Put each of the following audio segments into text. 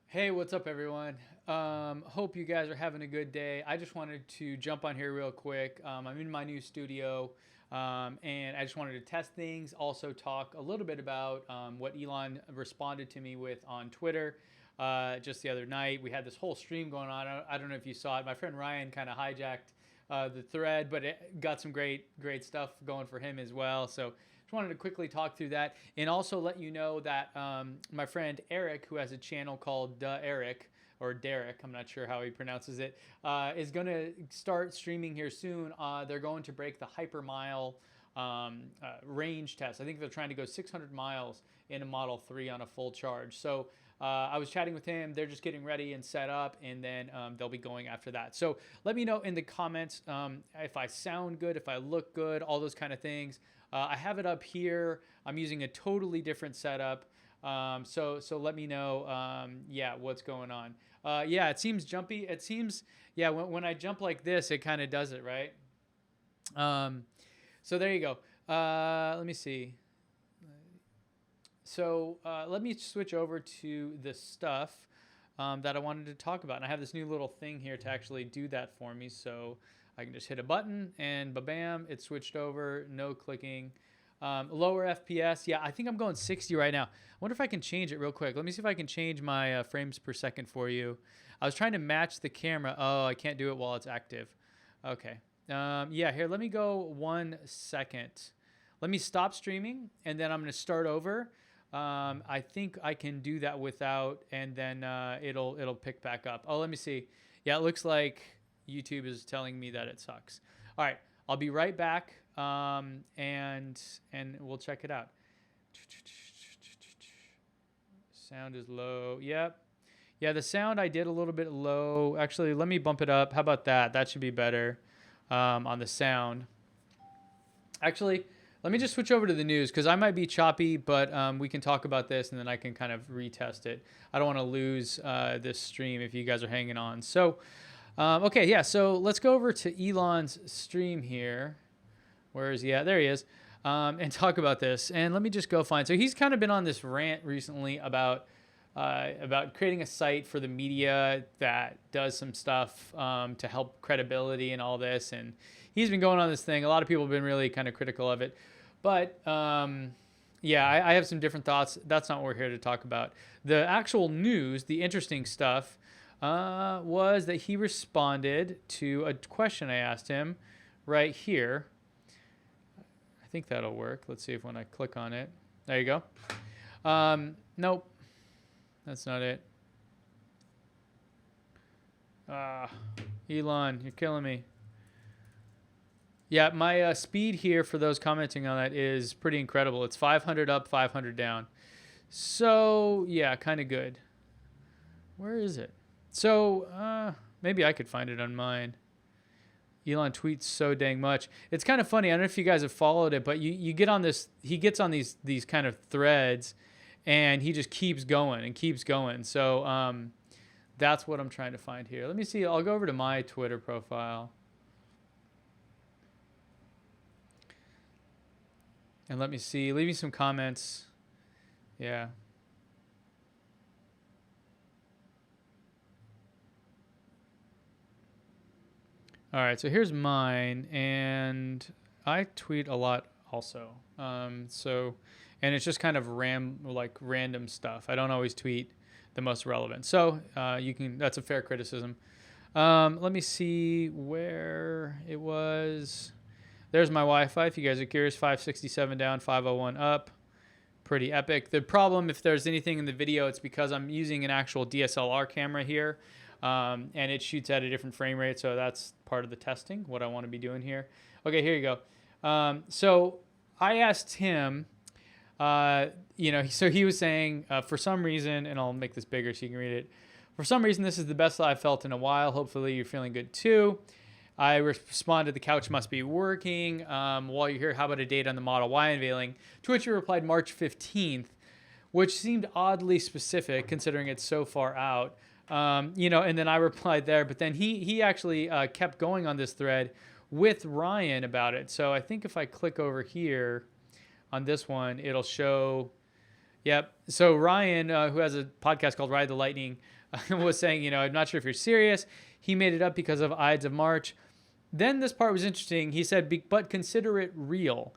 Hey, what's up, everyone? Hope you guys are having a good day. I just wanted to jump on here real quick. I'm in my new studio, and I just wanted to test things. Also, talk a little bit about what Elon responded to me with on Twitter just the other night. We had this whole stream going on. I don't know if you saw it. My friend Ryan kind of hijacked the thread, but it got some great stuff going for him as well. So just wanted to quickly talk through that and also let you know that my friend Eric, who has a channel called Eric or Derek, I'm not sure how he pronounces it, is going to start streaming here soon. They're going to break the hypermile range test. I think they're trying to go 600 miles in a Model 3 on a full charge. So I was chatting with him. They're just getting ready and set up, and then they'll be going after that. So let me know in the comments if I sound good, if I look good, all those kind of things. I have it up here. I'm using a totally different setup. So let me know, yeah, what's going on. Yeah, it seems jumpy. It seems, yeah, when I jump like this, it kind of does it, right? So there you go. Let me see. So let me switch over to the stuff that I wanted to talk about. And I have this new little thing here to actually do that for me. So I can just hit a button and ba-bam, it switched over, no clicking. Lower FPS, yeah, I think I'm going 60 right now. I wonder if I can change it real quick. Let me see if I can change my frames per second for you. I was trying to match the camera. Oh, I can't do it while it's active. Okay. Yeah, here, let me go 1 second. Let me stop streaming, and then I'm going to start over. I think I can do that without, and then it'll pick back up. Oh, let me see. Yeah, it looks like YouTube is telling me that it sucks. All right, I'll be right back, and we'll check it out. Sound is low. Yep. Yeah, the sound I did a little bit low. Actually, let me bump it up. How about that? That should be better on the sound. Actually, let me just switch over to the news because I might be choppy, but we can talk about this and then I can kind of retest it. I don't want to lose this stream if you guys are hanging on. So, okay, yeah, so let's go over to Elon's stream here. Where is he at? There he is. And talk about this. And let me just go find. So he's kind of been on this rant recently about creating a site for the media that does some stuff to help credibility and all this. And he's been going on this thing. A lot of people have been really kind of critical of it. But yeah, I have some different thoughts. That's not what we're here to talk about. The actual news, the interesting stuff, was that he responded to a question I asked him right here. I think that'll work. Let's see if when I click on it. There you go. Nope. That's not it. Elon, you're killing me. Yeah, my speed here for those commenting on that is pretty incredible. It's 500 up, 500 down. So, yeah, kind of good. Where is it? So, maybe I could find it on mine. Elon tweets so dang much. It's kind of funny. I don't know if you guys have followed it, but you get on this, he gets on these kind of threads, and he just keeps going and keeps going. So that's what I'm trying to find here. Let me see. I'll go over to my Twitter profile. And let me see. Leave me some comments. Yeah. All right, so here's mine, and I tweet a lot also. And it's just kind of random stuff. I don't always tweet the most relevant. So that's a fair criticism. Let me see where it was. There's my Wi-Fi. If you guys are curious, 567 down, 501 up. Pretty epic. The problem, if there's anything in the video, it's because I'm using an actual DSLR camera here. And it shoots at a different frame rate, so that's part of the testing, what I want to be doing here. Okay, here you go. So I asked him, so he was saying, for some reason, and I'll make this bigger so you can read it. For some reason, this is the best I've felt in a while. Hopefully you're feeling good too. I responded, the couch must be working. While you're here, how about a date on the Model Y unveiling? To which you replied March 15th, which seemed oddly specific considering it's so far out. And then I replied there, but then he actually kept going on this thread with Ryan about it. So I think if I click over here on this one, it'll show, yep. So Ryan, who has a podcast called Ride the Lightning, was saying, I'm not sure if you're serious. He made it up because of Ides of March. Then this part was interesting. He said, but consider it real.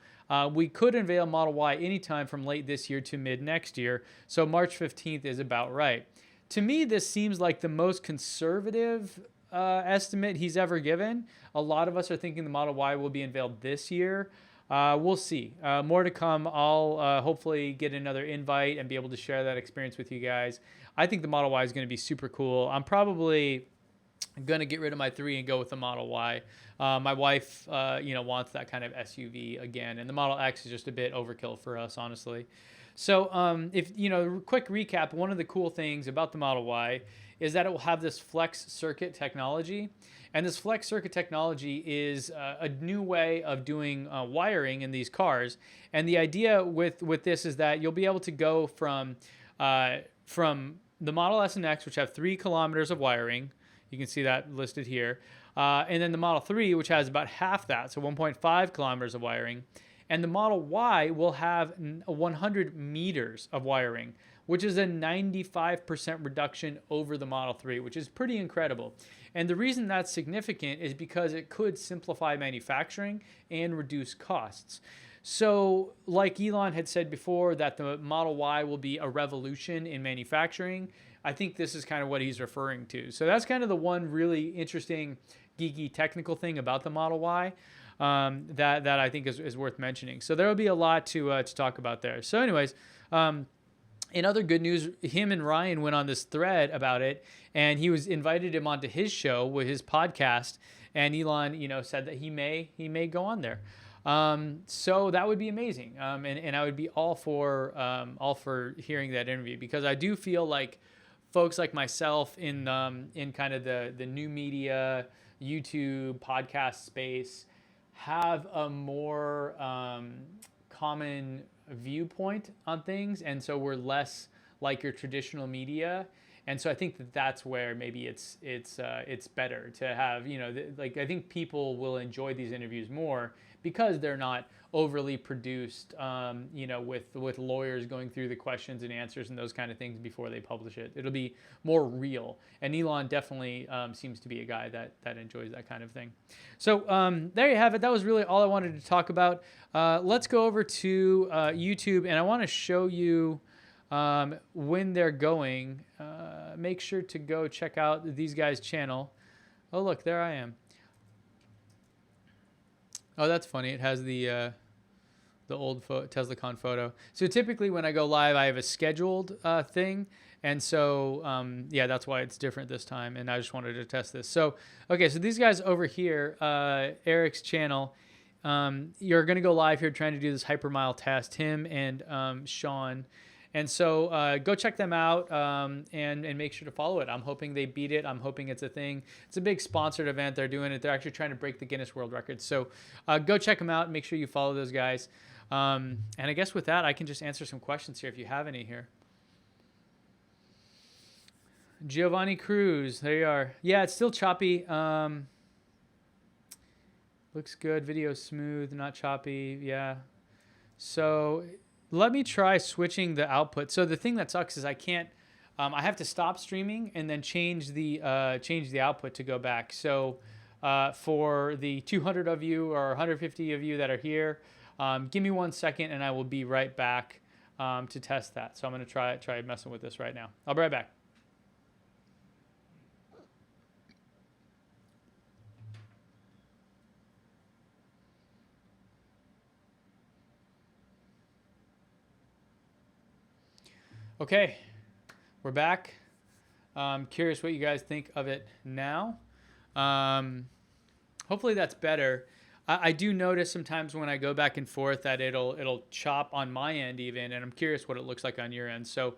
We could unveil Model Y anytime from late this year to mid next year. So March 15th is about right. To me, this seems like the most conservative estimate he's ever given. A lot of us are thinking the Model Y will be unveiled this year. We'll see. More to come. I'll hopefully get another invite and be able to share that experience with you guys. I think the Model Y is going to be super cool. I'm probably going to get rid of my 3 and go with the Model Y. My wife, wants that kind of SUV again, and the Model X is just a bit overkill for us, honestly. So quick recap, one of the cool things about the Model Y is that it will have this flex circuit technology. And this flex circuit technology is a new way of doing wiring in these cars. And the idea with this is that you'll be able to go from the Model S and X, which have 3 kilometers of wiring. You can see that listed here. And then the Model 3, which has about half that, so 1.5 kilometers of wiring. And the Model Y will have 100 meters of wiring, which is a 95% reduction over the Model 3, which is pretty incredible. And the reason that's significant is because it could simplify manufacturing and reduce costs. So like Elon had said before, that the Model Y will be a revolution in manufacturing, I think this is kind of what he's referring to. So that's kind of the one really interesting, geeky, technical thing about the Model Y that I think is worth mentioning. So there will be a lot to talk about there. So anyways, in other good news, him and Ryan went on this thread about it, and he invited him onto his show with his podcast, and Elon, said that he may go on there. So that would be amazing. And I would be all for hearing that interview, because I do feel like folks like myself in kind of the new media, YouTube, podcast space have a more common viewpoint on things, and so we're less like your traditional media. And so I think that's where maybe it's better to have, I think people will enjoy these interviews more because they're not overly produced, with lawyers going through the questions and answers and those kind of things before they publish it. It'll be more real. And Elon definitely seems to be a guy that enjoys that kind of thing. So there you have it. That was really all I wanted to talk about. Let's go over to YouTube, and I want to show you when they're going. Make sure to go check out these guys' channel. Oh, look, there I am. Oh, that's funny. It has the old TeslaCon photo. So typically when I go live, I have a scheduled thing. And so, that's why it's different this time. And I just wanted to test this. So, okay, so these guys over here, Eric's channel, you're going to go live here trying to do this hypermile test, him and Sean. And so go check them out and make sure to follow it. I'm hoping they beat it. I'm hoping it's a thing. It's a big sponsored event. They're doing it. They're actually trying to break the Guinness World Records. So go check them out. Make sure you follow those guys. And I guess with that, I can just answer some questions here if you have any here. Giovanni Cruz, there you are. Yeah, it's still choppy. Looks good. Video smooth, not choppy. Yeah. So let me try switching the output. So the thing that sucks is I can't. I have to stop streaming and then change the output to go back. So for the 200 of you or 150 of you that are here, give me 1 second and I will be right back to test that. So I'm going to try messing with this right now. I'll be right back. Okay, we're back. Curious what you guys think of it now. Hopefully that's better. I do notice sometimes when I go back and forth that it'll chop on my end even, and I'm curious what it looks like on your end. So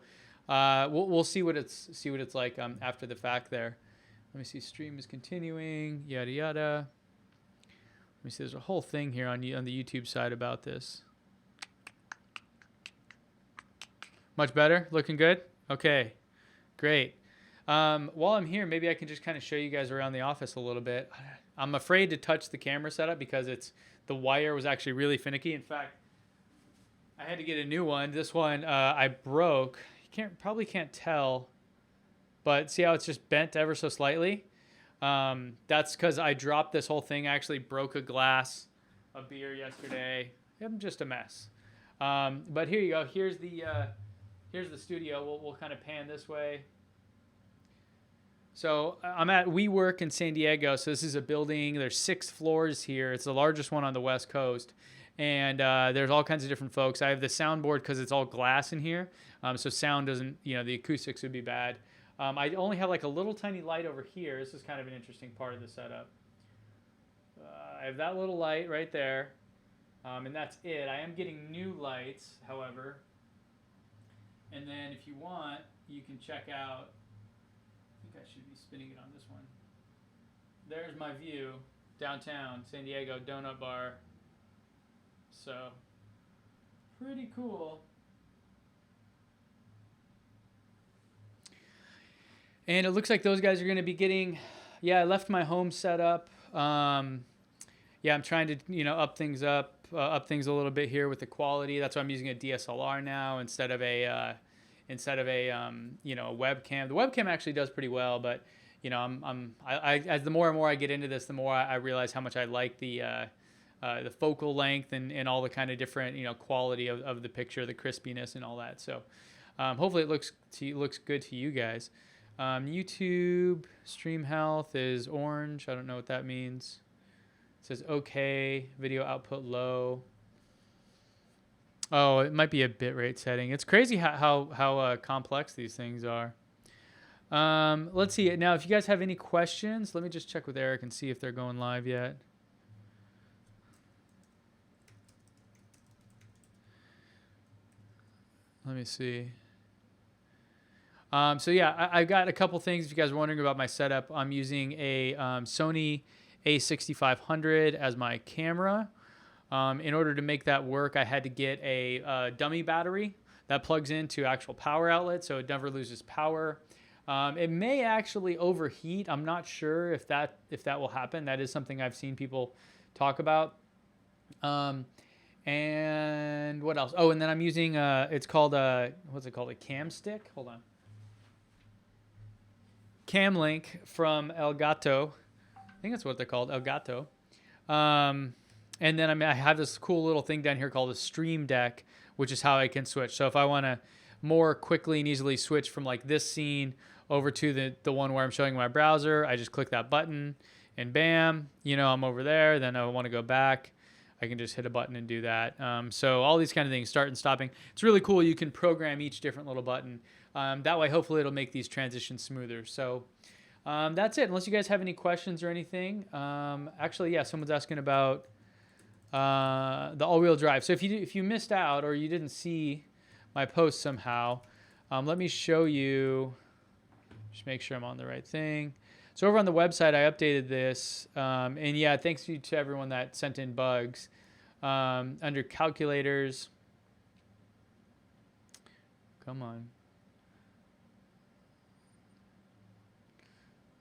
we'll see what it's like after the fact there. Let me see. Stream is continuing. Yada yada. Let me see. There's a whole thing here on the YouTube side about this. Much better? Looking good? Okay, great. While I'm here, maybe I can just kind of show you guys around the office a little bit. I'm afraid to touch the camera setup because the wire was actually really finicky. In fact, I had to get a new one. This one I broke. You probably can't tell, but see how it's just bent ever so slightly? That's because I dropped this whole thing. I actually broke a glass of beer yesterday. I'm just a mess. But here you go. Here's the studio. We'll kind of pan this way. So I'm at WeWork in San Diego. So this is a building. There's 6 floors here. It's the largest one on the West Coast. And there's all kinds of different folks. I have the soundboard because it's all glass in here. So sound doesn't, the acoustics would be bad. I only have like a little tiny light over here. This is kind of an interesting part of the setup. I have that little light right there. And that's it. I am getting new lights, however. And then if you want, you can check out, I think I should be spinning it on this one. There's my view, downtown, San Diego, donut bar. So, pretty cool. And it looks like those guys are going to be getting, I left my home set up. I'm trying to, up things a little bit here with the quality. That's why I'm using a DSLR now instead of a webcam. The webcam actually does pretty well, but as the more and more I get into this, the more I realize how much I like the focal length and all the kind of different, quality of the picture, the crispiness and all that. So hopefully it looks good to you guys. YouTube stream health is orange. I don't know what that means. It says okay, video output low. Oh, it might be a bitrate setting. It's crazy how complex these things are. Let's see. Now, if you guys have any questions, let me just check with Eric and see if they're going live yet. Let me see. I got a couple things. If you guys are wondering about my setup, I'm using a Sony a6500 as my camera. In order to make that work, I had to get a dummy battery that plugs into actual power outlet, so it never loses power. It may actually overheat. I'm not sure if that will happen. That is something I've seen people talk about. And what else? Oh, and then I'm using it's called what's it called? A cam stick. Hold on. Cam Link from Elgato. I think that's what they're called, Elgato. And then I have this cool little thing down here called a Stream Deck, which is how I can switch. So if I want to more quickly and easily switch from like this scene over to the one where I'm showing my browser, I just click that button and bam, I'm over there. Then I want to go back. I can just hit a button and do that. So all these kind of things, start and stopping. It's really cool. You can program each different little button. That way, hopefully, it'll make these transitions smoother. So that's it. Unless you guys have any questions or anything. Actually, someone's asking about the all-wheel drive. So if you missed out or you didn't see my post somehow, let me show you. Just make sure I'm on the right thing. So over on the website, I updated this. And thanks to everyone that sent in bugs. Under calculators. Come on.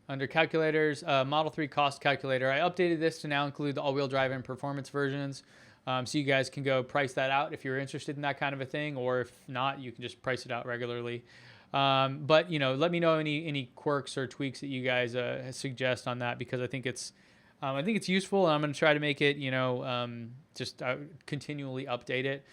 Under calculators, Model 3 cost calculator. I updated this to now include the all-wheel drive and performance versions. So you guys can go price that out if you're interested in that kind of a thing, or if not, you can just price it out regularly. But let me know any quirks or tweaks that you guys suggest on that, because I think it's useful, and I'm going to try to make it continually update it.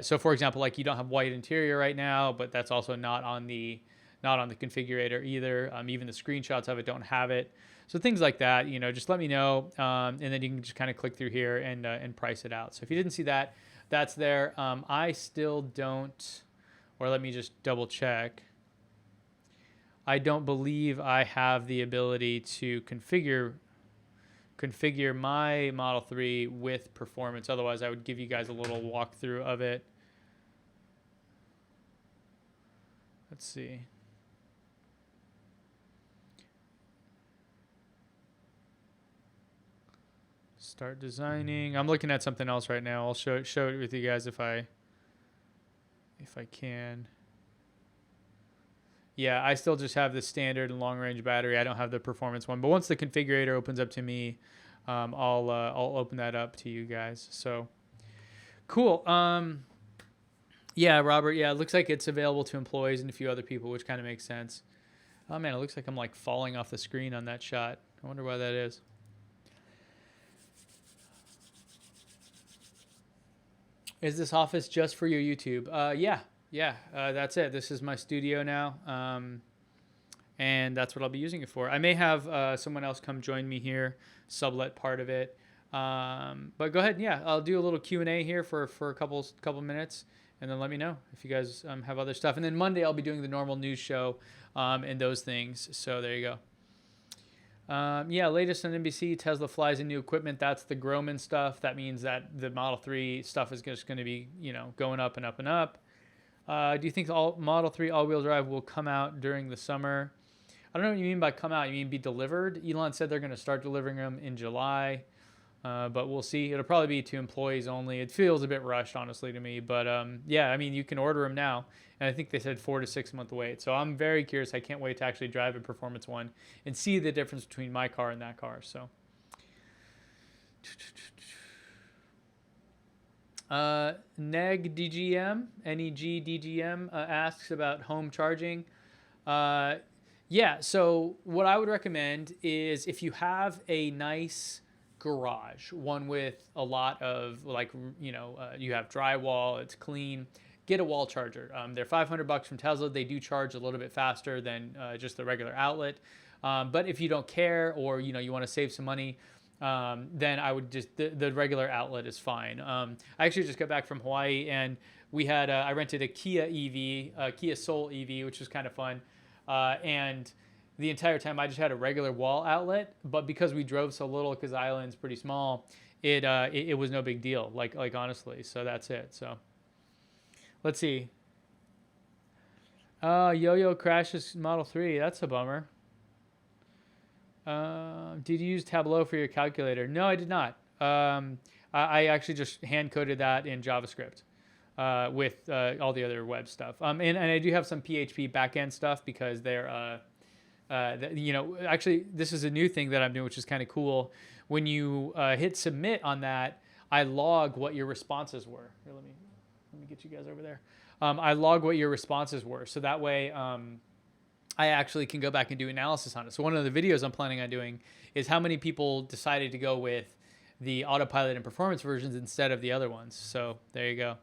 So for example, like you don't have white interior right now, but that's also not on the configurator either. Even the screenshots of it don't have it. So things like that, just let me know, and then you can just kind of click through here and price it out. So if you didn't see that, that's there. I still don't, or let me just double check. I don't believe I have the ability to configure my Model 3 with performance. Otherwise, I would give you guys a little walkthrough of it. Let's see. Start designing. I'm looking at something else right now. I'll show it with you guys if I can. Yeah, I still just have the standard and long range battery. I don't have the performance one. But once the configurator opens up to me, I'll open that up to you guys. So cool. Yeah, Robert. Yeah, it looks like it's available to employees and a few other people, which kind of makes sense. Oh man, it looks like I'm like falling off the screen on that shot. I wonder why that is. Is this office just for your YouTube? Yeah. That's it. This is my studio now, and that's what I'll be using it for. I may have someone else come join me here, sublet part of it. But go ahead. Yeah, I'll do a little Q&A here for a couple minutes, and then let me know if you guys have other stuff. And then Monday I'll be doing the normal news show and those things. So there you go. Yeah, latest on NBC, Tesla flies in new equipment. That's the Groman stuff. That means that the Model 3 stuff is just going to be, going up and up and up. Do you think the Model 3 all-wheel drive will come out during the summer? I don't know what you mean by come out. You mean be delivered? Elon said they're going to start delivering them in July, but we'll see. It'll probably be to employees only. It feels a bit rushed, honestly, to me. But yeah, I mean, you can order them now. And I think they said 4 to 6 month wait. So I'm very curious. I can't wait to actually drive a performance one and see the difference between my car and that car. So Neg DGM, NEG DGM asks about home charging. Yeah, so what I would recommend is if you have a nice garage, one with a lot of you have drywall, it's clean, get a wall charger. They're $500 from Tesla. They do charge a little bit faster than just the regular outlet. But if you don't care or you want to save some money, then I would just the regular outlet is fine. I actually just got back from Hawaii and we had I rented a Kia EV, Kia Soul EV, which was kind of fun. And the entire time I just had a regular wall outlet, but because we drove so little, because the island's pretty small, it was no big deal. Like honestly, so that's it. So let's see. Yo-Yo crashes Model 3. That's a bummer. Did you use Tableau for your calculator? No, I did not. I actually just hand coded that in JavaScript with all the other web stuff. And I do have some PHP backend stuff because they're, actually this is a new thing that I'm doing, which is kind of cool. When you hit submit on that, I log what your responses were. Here, let me get you guys over there. I log what your responses were, so that way I actually can go back and do analysis on it. So one of the videos I'm planning on doing is how many people decided to go with the autopilot and performance versions instead of the other ones. So there you go.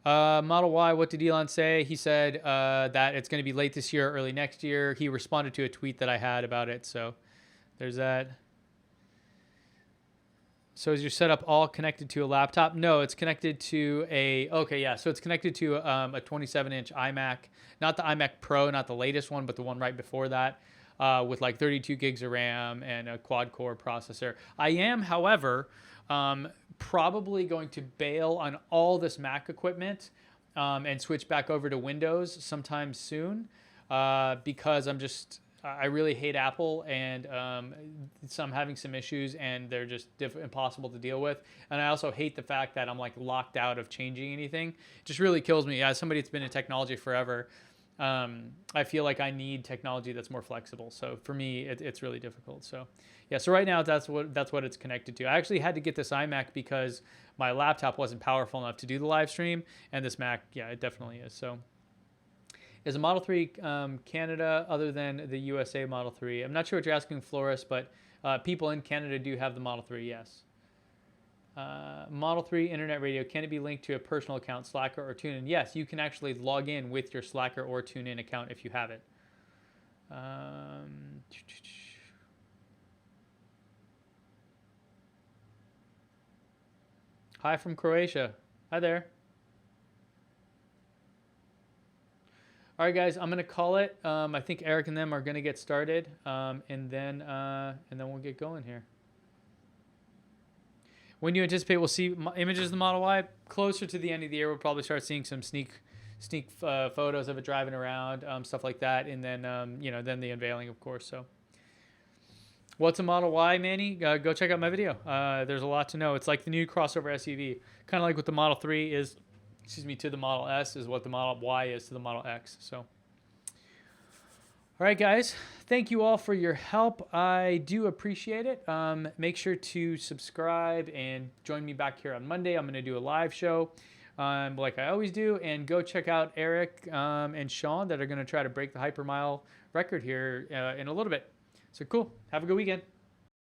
Model Y, what did Elon say? He said that it's going to be late this year, early next year. He responded to a tweet that I had about it. So there's that. So is your setup all connected to a laptop? No, it's connected to so it's connected to a 27-inch iMac, not the iMac Pro, not the latest one, but the one right before that, with like 32 gigs of RAM and a quad-core processor. I am, however, probably going to bail on all this Mac equipment and switch back over to Windows sometime soon because I really hate Apple, and I'm having some issues, and they're just impossible to deal with. And I also hate the fact that I'm like locked out of changing anything. It just really kills me. As somebody that's been in technology forever, I feel like I need technology that's more flexible. So for me, it's really difficult. So yeah, so right now that's what it's connected to. I actually had to get this iMac because my laptop wasn't powerful enough to do the live stream, and this Mac, yeah, it definitely is. So. Is a Model 3 Canada other than the USA Model 3? I'm not sure what you're asking, Flores, but people in Canada do have the Model 3, yes. Model 3 Internet Radio, can it be linked to a personal account, Slacker or TuneIn? Yes, you can actually log in with your Slacker or TuneIn account if you have it. Hi from Croatia. Hi there. All right, guys, I'm gonna call it. I think Eric and them are gonna get started, and then we'll get going here. When do you anticipate we'll see images of the Model Y? Closer to the end of the year, we'll probably start seeing some sneak photos of it driving around, stuff like that, and then then the unveiling, of course. So What's a Model Y, Manny? Go check out my video. There's a lot to know. It's like the new crossover SUV. Kind of like what the Model 3 is, to the Model S is what the Model Y is to the Model X. So, all right, guys. Thank you all for your help. I do appreciate it. Make sure to subscribe and join me back here on Monday. I'm going to do a live show like I always do. And go check out Eric and Sean that are going to try to break the hypermile record here in a little bit. So cool. Have a good weekend.